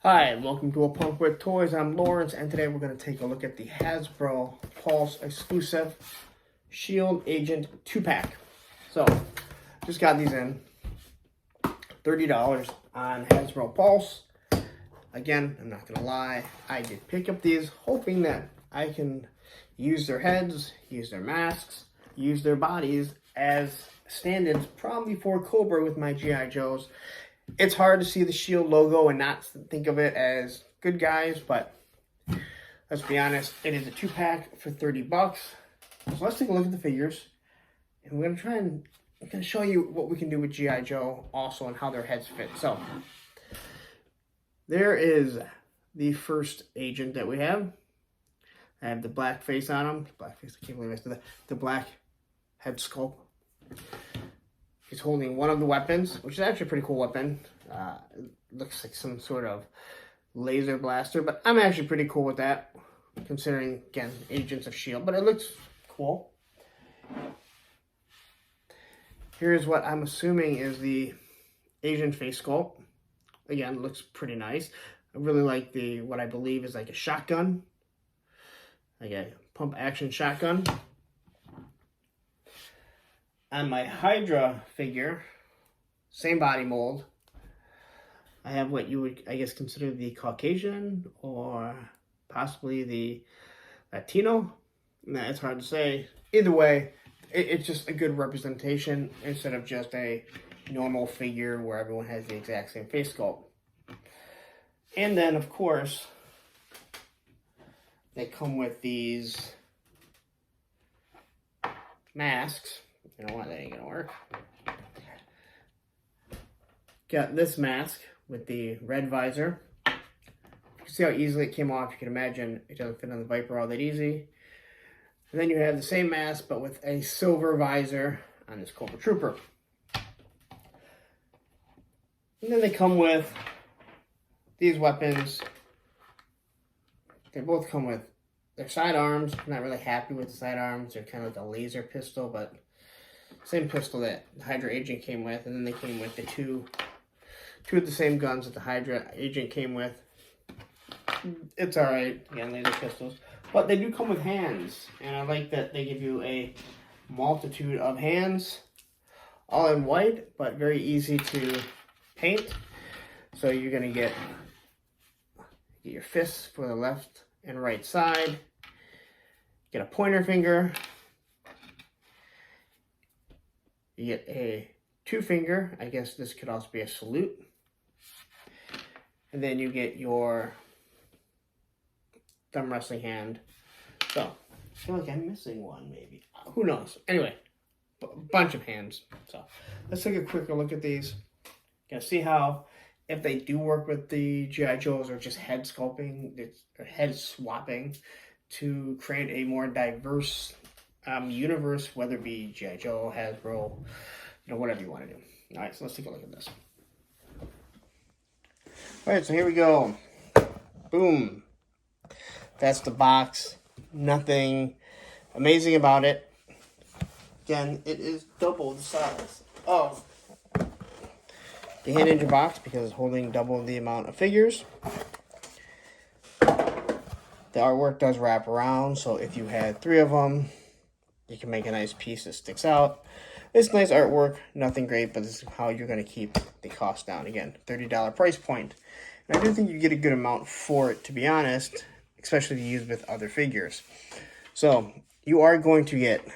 Hi, and welcome to A Punk with Toys. I'm Lawrence, and today we're going to take a look at the Hasbro Pulse exclusive S.H.I.E.L.D. Agent 2-pack. So, just got these in. $30 on Hasbro Pulse. Again, I'm not going to lie, I did pick up these hoping that I can use their heads, use their masks, use their bodies as stand-ins, probably for Cobra with my G.I. Joes. It's hard to see the S.H.I.E.L.D. logo and not think of it as good guys, but let's be honest, it is a 2-pack for $30. So let's take a look at the figures, and we're going to show you what we can do with G.I. Joe also and how their heads fit. So there is the first agent that we have. I have the black face on him. Black face, I can't believe I said that. The black head sculpt. He's holding one of the weapons, which is actually a pretty cool weapon. It looks like some sort of laser blaster, but I'm actually pretty cool with that, considering, again, Agents of S.H.I.E.L.D., but it looks cool. Here's what I'm assuming is the Agent face sculpt. Again, looks pretty nice. I really like the, what I believe is like a shotgun, like a pump action shotgun. On my Hydra figure, same body mold, I have what you would, I guess, consider the Caucasian or possibly the Latino. Nah, it's hard to say. Either way, it's just a good representation instead of just a normal figure where everyone has the exact same face sculpt. And then, of course, they come with these masks. You know what, that ain't gonna work. Got this mask with the red visor. You can see how easily it came off. You can imagine it doesn't fit on the Viper all that easy. And then you have the same mask, but with a silver visor on this Cobra Trooper. And then they come with these weapons. They both come with their sidearms. I'm not really happy with the sidearms. They're kind of like a laser pistol, but same pistol that the Hydra Agent came with, and then they came with the two of the same guns that the Hydra Agent came with. It's alright, again, laser pistols. But they do come with hands, and I like that they give you a multitude of hands, all in white, but very easy to paint. So you're going to get your fists for the left and right side, get a pointer finger, you get a 2-finger, I guess this could also be a salute. And then you get your thumb wrestling hand. So, I feel like I'm missing one, maybe. Who knows? Anyway, bunch of hands. So, let's take a quicker look at these. Gonna see how, if they do work with the G.I. Joes or just head sculpting, or head swapping, to create a more diverse universe, whether it be G.I. Joe, Hasbro, whatever you want to do. All right, so let's take a look at this. All right, so here we go. Boom. That's the box. Nothing amazing about it. Again, it is double the size of the Hand Ninja box because it's holding double the amount of figures. The artwork does wrap around, so if you had 3 of them, you can make a nice piece that sticks out. It's nice artwork, nothing great, but this is how you're going to keep the cost down. Again, $30 price point. And I do think you get a good amount for it, to be honest, especially to use with other figures. So, you are going to get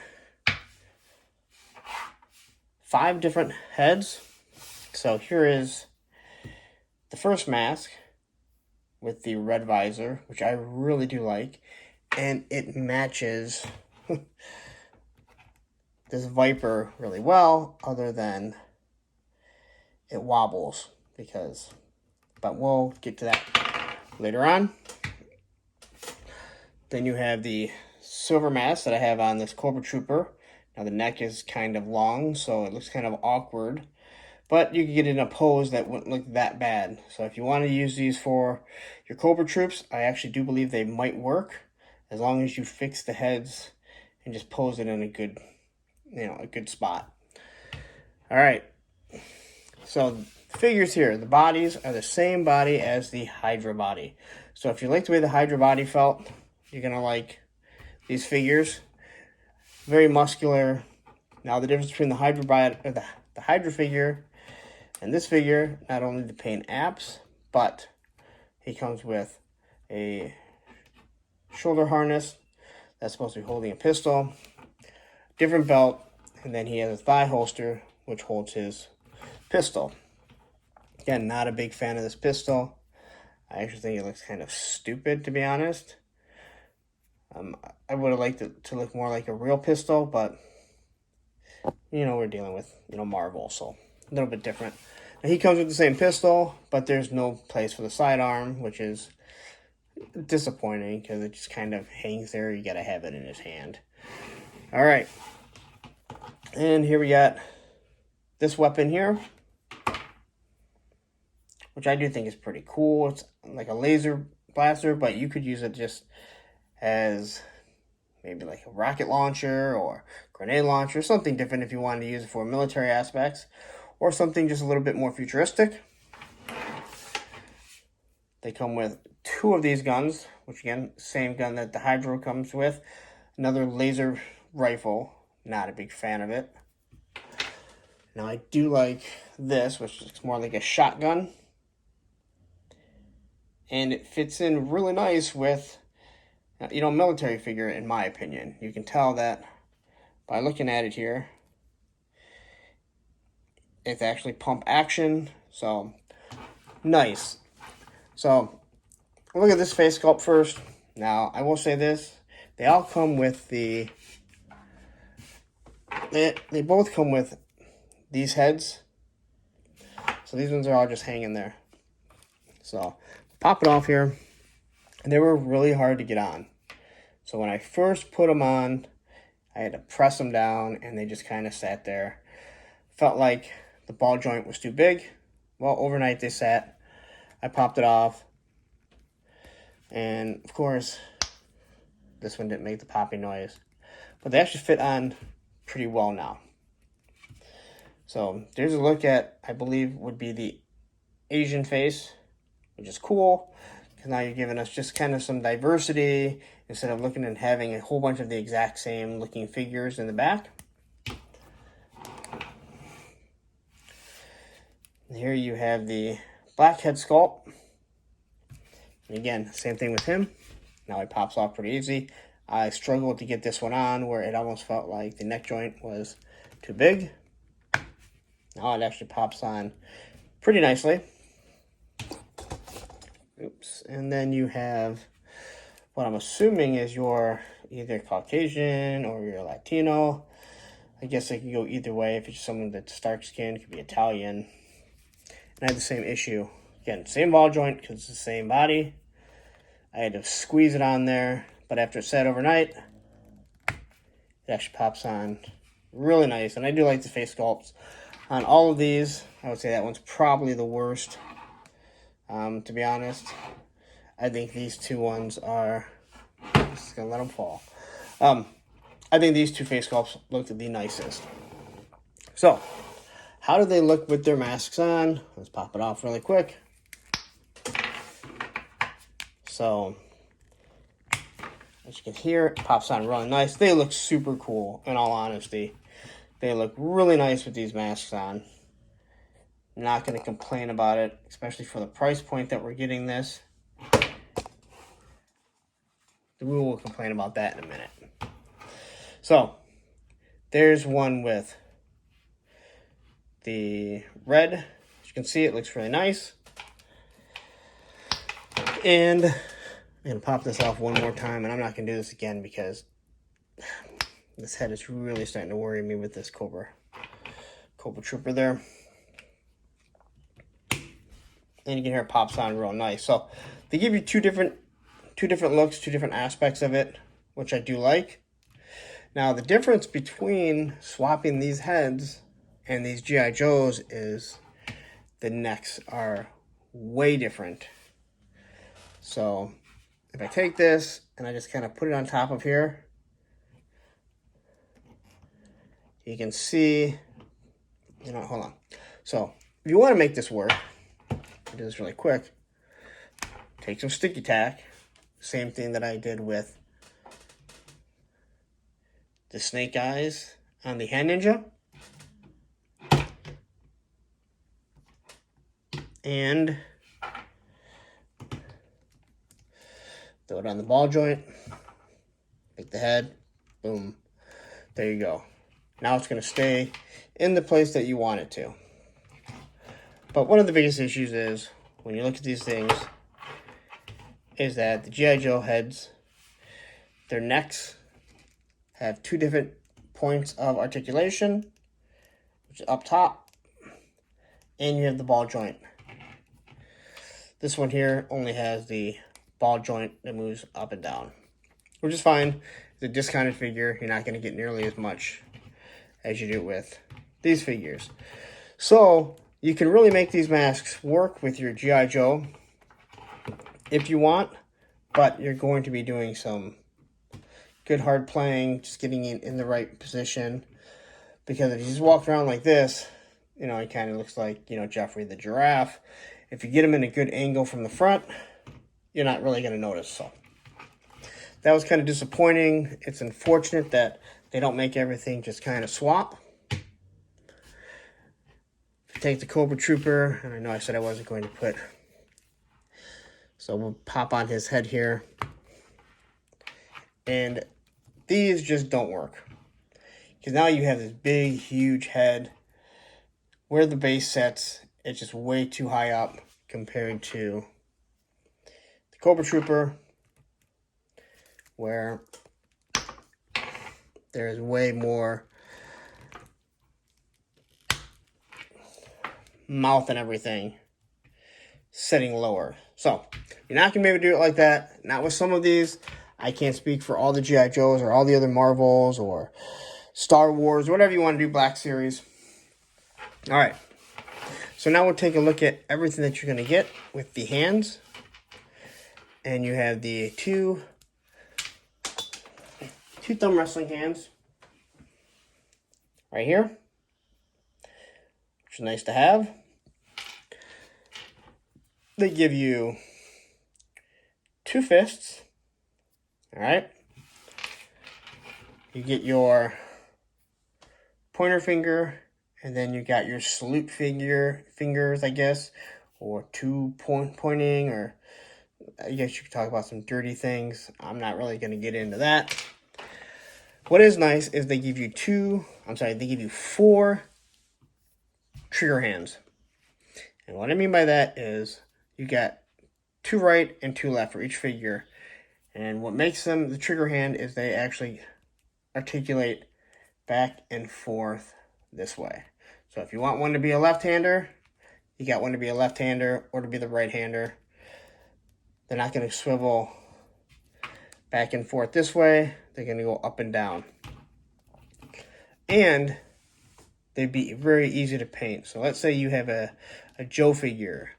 5 different heads. So, here is the first mask with the red visor, which I really do like. And it matches this Viper really well, other than it wobbles but we'll get to that later on. Then you have the silver mask that I have on this Cobra Trooper. Now the neck is kind of long, so it looks kind of awkward, but you can get it in a pose that wouldn't look that bad. So if you want to use these for your Cobra Troops, I actually do believe they might work, as long as you fix the heads and just pose it in a good, a good spot. All right. So The figures here, the bodies are the same body as the Hydra body. So if you like the way the Hydra body felt, you're going to like these figures. Very muscular. Now the difference between the Hydra body, or the Hydra figure and this figure, not only the paint apps, but he comes with a shoulder harness that's supposed to be holding a pistol, different belt, and then he has a thigh holster which holds his pistol. Again, not a big fan of this pistol. I actually think it looks kind of stupid, to be honest. I would have liked it to look more like a real pistol, but you know, we're dealing with, you know, Marvel, so a little bit different. Now, he comes with the same pistol, but there's no place for the sidearm, which is disappointing because it just kind of hangs there. You gotta have it in his hand. All right, and here we got this weapon here, which I do think is pretty cool. It's like a laser blaster, but you could use it just as maybe like a rocket launcher or grenade launcher, something different if you wanted to use it for military aspects, or something just a little bit more futuristic. They come with 2 of these guns, which again, same gun that the Hydra comes with. Another laser rifle, not a big fan of it. Now I do like this, which is more like a shotgun. And it fits in really nice with, you know, military figure, in my opinion. You can tell that by looking at it here. It's actually pump action, so nice. So look at this face sculpt first. Now I will say this: they all come with the. They both come with these heads. So these ones are all just hanging there. So pop it off here, and they were really hard to get on. So when I first put them on, I had to press them down, and they just kind of sat there. Felt like the ball joint was too big. Well, overnight they sat. I popped it off, and of course, this one didn't make the popping noise. But they actually fit on pretty well now. So there's a look at, I believe, would be the Asian face, which is cool, because now you're giving us just kind of some diversity instead of looking and having a whole bunch of the exact same looking figures in the back. And here you have the blackhead sculpt. And again, same thing with him. Now he pops off pretty easy. I struggled to get this one on where it almost felt like the neck joint was too big. Now it actually pops on pretty nicely. Oops. And then you have what I'm assuming is your either Caucasian or your Latino. I guess it can go either way. If it's someone that's dark skinned, it could be Italian. And I had the same issue. Again, same ball joint because it's the same body. I had to squeeze it on there, but after it sat overnight, it actually pops on really nice. And I do like the face sculpts on all of these. I would say that one's probably the worst, to be honest. I think these 2 ones are, just gonna let them fall. I think these 2 face sculpts look the nicest. So, how do they look with their masks on? Let's pop it off really quick. So, as you can hear, it pops on really nice. They look super cool, in all honesty. They look really nice with these masks on. I'm not going to complain about it, especially for the price point that we're getting this. We will complain about that in a minute. So, there's one with the red. As you can see, it looks really nice. And I'm going to pop this off one more time, and I'm not going to do this again because this head is really starting to worry me with this Cobra Trooper there. And you can hear it pops on real nice. So they give you two different looks, 2 different aspects of it, which I do like. Now the difference between swapping these heads and these G.I. Joes is the necks are way different. So if I take this and I just kind of put it on top of here, you can see, hold on. So If you want to make this work, I'll do this really quick. Take some sticky tack. Same thing that I did with the snake eyes on the Hand Ninja. And throw it on the ball joint. Make the head. Boom. There you go. Now it's going to stay in the place that you want it to. But one of the biggest issues is, when you look at these things, is that the G.I. Joe heads, their necks have two different points of articulation, which is up top, and you have the ball joint. This one here only has the ball joint that moves up and down, which is fine. It's a discounted figure. You're not going to get nearly as much as you do with these figures. So you can really make these masks work with your G.I. Joe if you want, but you're going to be doing some good hard playing, just getting it in the right position. Because if you just walk around like this, you know, it kind of looks like, you know, Jeffrey the giraffe. If you get him in a good angle from the front, you're not really going to notice. So that was kind of disappointing. It's unfortunate that they don't make everything just kind of swap. If you take the Cobra Trooper, and I know I said I wasn't going to put, so we'll pop on his head here. And these just don't work. Because now you have this big, huge head. Where the base sets, it's just way too high up compared to the Cobra Trooper, where there's way more mouth and everything setting lower. So you're not going to be able to do it like that. Not with some of these. I can't speak for all the G.I. Joes or all the other Marvels or Star Wars, whatever you want to do, Black Series. All right. So now we'll take a look at everything that you're going to get with the hands. And you have the two thumb wrestling hands right here, which is nice to have. They give you two fists. All right. You get your pointer finger, and then you got your salute fingers, I guess, or pointing, or I guess you could talk about some dirty things. I'm not really going to get into that. What is nice is they give you 4 trigger hands. And what I mean by that is you got 2 right and 2 left for each figure. And what makes them the trigger hand is they actually articulate back and forth this way. So if you want one to be a left-hander, you got one to be a left-hander or to be the right-hander. They're not going to swivel back and forth this way. They're going to go up and down. And they'd be very easy to paint. So let's say you have a Joe figure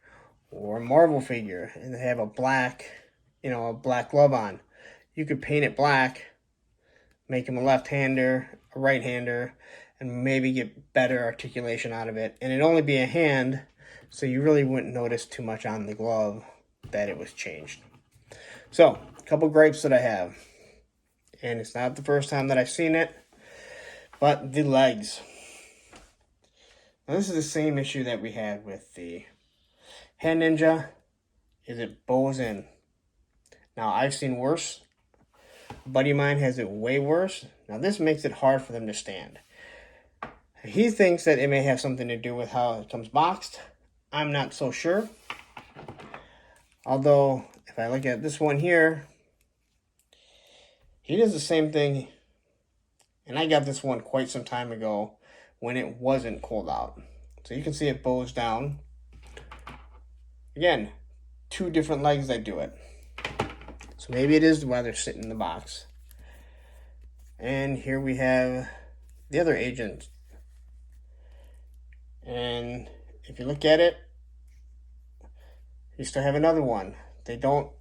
or a Marvel figure and they have a black glove on. You could paint it black, make him a left-hander, a right-hander, and maybe get better articulation out of it. And it'd only be a hand, so you really wouldn't notice too much on the glove that it was changed. So, a couple gripes that I have. And it's not the first time that I've seen it, but the legs. Now, this is the same issue that we had with the Hand Ninja, is it bows in. Now, I've seen worse. A buddy of mine has it way worse. Now, this makes it hard for them to stand. He thinks that it may have something to do with how it comes boxed. I'm not so sure. Although, if I look at this one here, he does the same thing. And I got this one quite some time ago when it wasn't cold out. So you can see it bows down. Again, 2 different legs that do it. So maybe it is why they're sitting in the box. And here we have the other agent. And if you look at it, you still have another one. They don't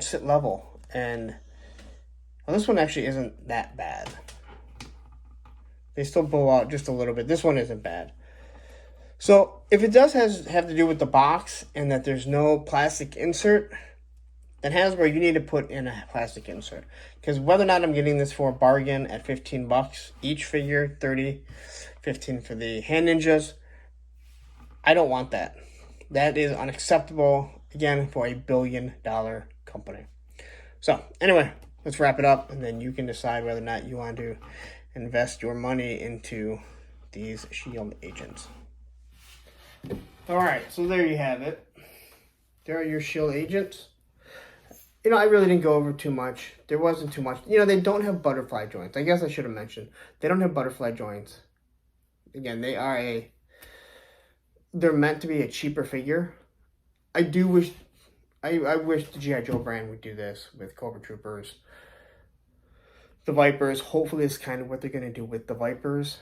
sit level. And well, this one actually isn't that bad. They still bow out just a little bit. This one isn't bad. So if it does have to do with the box and that there's no plastic insert, then Hasbro, you need to put in a plastic insert. Because whether or not I'm getting this for a bargain at 15 bucks each figure, 30, 15 for the hand ninjas, I don't want that. That is unacceptable, again, for a $1 billion company. So anyway, let's wrap it up, and then you can decide whether or not you want to invest your money into these S.H.I.E.L.D. agents. Alright, so there you have it. There are your S.H.I.E.L.D. agents. I really didn't go over too much. There wasn't too much. They don't have butterfly joints. I guess I should have mentioned. They don't have butterfly joints. Again, they're meant to be a cheaper figure. I wish the G.I. Joe brand would do this with Cobra Troopers. The Vipers, hopefully this is kind of what they're going to do with the Vipers.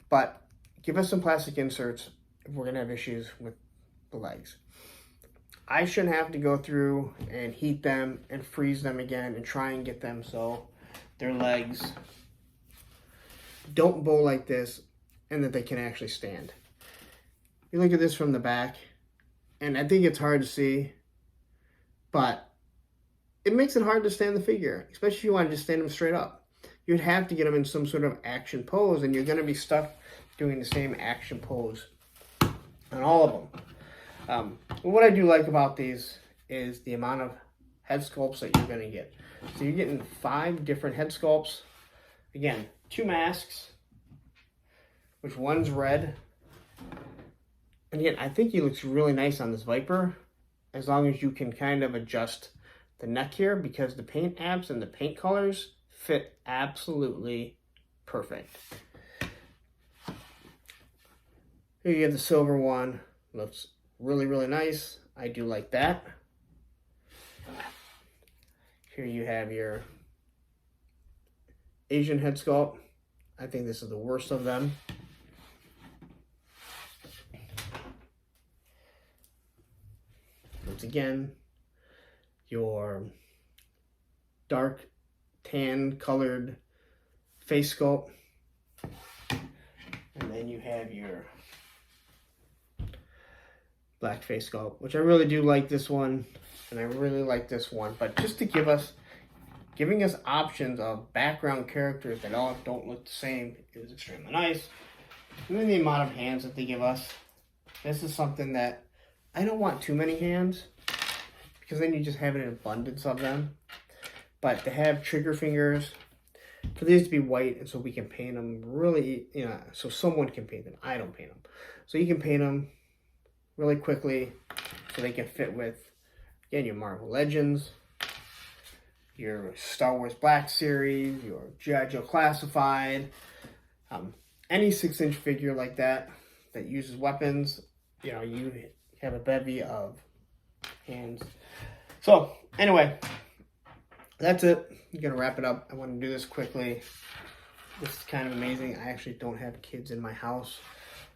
But give us some plastic inserts if we're going to have issues with the legs. I shouldn't have to go through and heat them and freeze them again and try and get them so their legs don't bow like this and that they can actually stand. You look at this from the back, and I think it's hard to see, but it makes it hard to stand the figure, especially if you want to just stand them straight up. You'd have to get them in some sort of action pose, and you're going to be stuck doing the same action pose on all of them. What I do like about these is the amount of head sculpts that you're going to get. So you're getting 5 different head sculpts. Again, 2 masks, which one's red. And again, I think he looks really nice on this Viper, as long as you can kind of adjust the neck here, because the paint apps and the paint colors fit absolutely perfect. Here you have the silver one. Looks really, really nice. I do like that. Here you have your Asian head sculpt. I think this is the worst of them. Once again, your dark tan colored face sculpt. And then you have your black face sculpt, which I really do like this one, and I really like this one. But just to giving us options of background characters that all don't look the same is extremely nice. And then the amount of hands that they give us. This is something that I don't want too many hands, because then you just have an abundance of them. But to have trigger fingers, for these to be white, and so we can paint them really, so someone can paint them. I don't paint them. So you can paint them really quickly so they can fit with, again, your Marvel Legends, your Star Wars Black Series, your G.I. Joe Classified, any 6-inch figure like that uses weapons. You have a bevy of hands. So anyway, that's it. I'm gonna wrap it up. I want to do this quickly. This is kind of amazing. I actually don't have kids in my house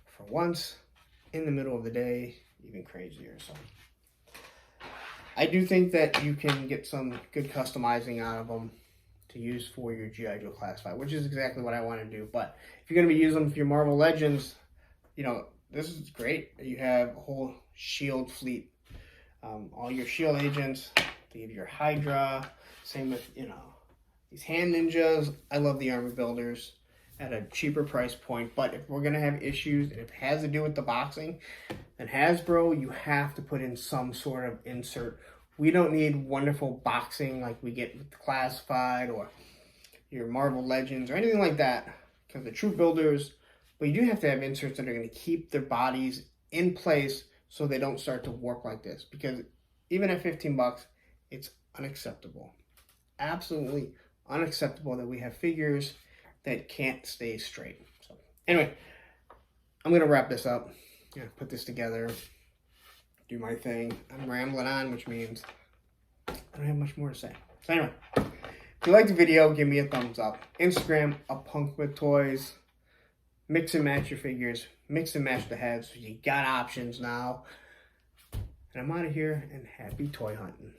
for once. In the middle of the day, even crazier. So I do think that you can get some good customizing out of them to use for your G.I. Joe Classified, which is exactly what I want to do. But if you're going to be using them for your Marvel Legends, this is great. You have a whole S.H.I.E.L.D. fleet. All your S.H.I.E.L.D. agents. They have your Hydra. Same with, these hand ninjas. I love the armor builders at a cheaper price point. But if we're going to have issues, and if it has to do with the boxing, then Hasbro, you have to put in some sort of insert. We don't need wonderful boxing like we get with the Classified or your Marvel Legends or anything like that, because the troop builders. But you do have to have inserts that are going to keep their bodies in place so they don't start to warp like this. Because even at 15 bucks, it's unacceptable. Absolutely unacceptable that we have figures that can't stay straight. So anyway, I'm going to wrap this up. Put this together, do my thing. I'm rambling on, which means I don't have much more to say. So anyway, if you like the video, give me a thumbs up. Instagram, A Punk with Toys. Mix and match your figures. Mix and match the heads. You got options now. And I'm out of here, and happy toy hunting.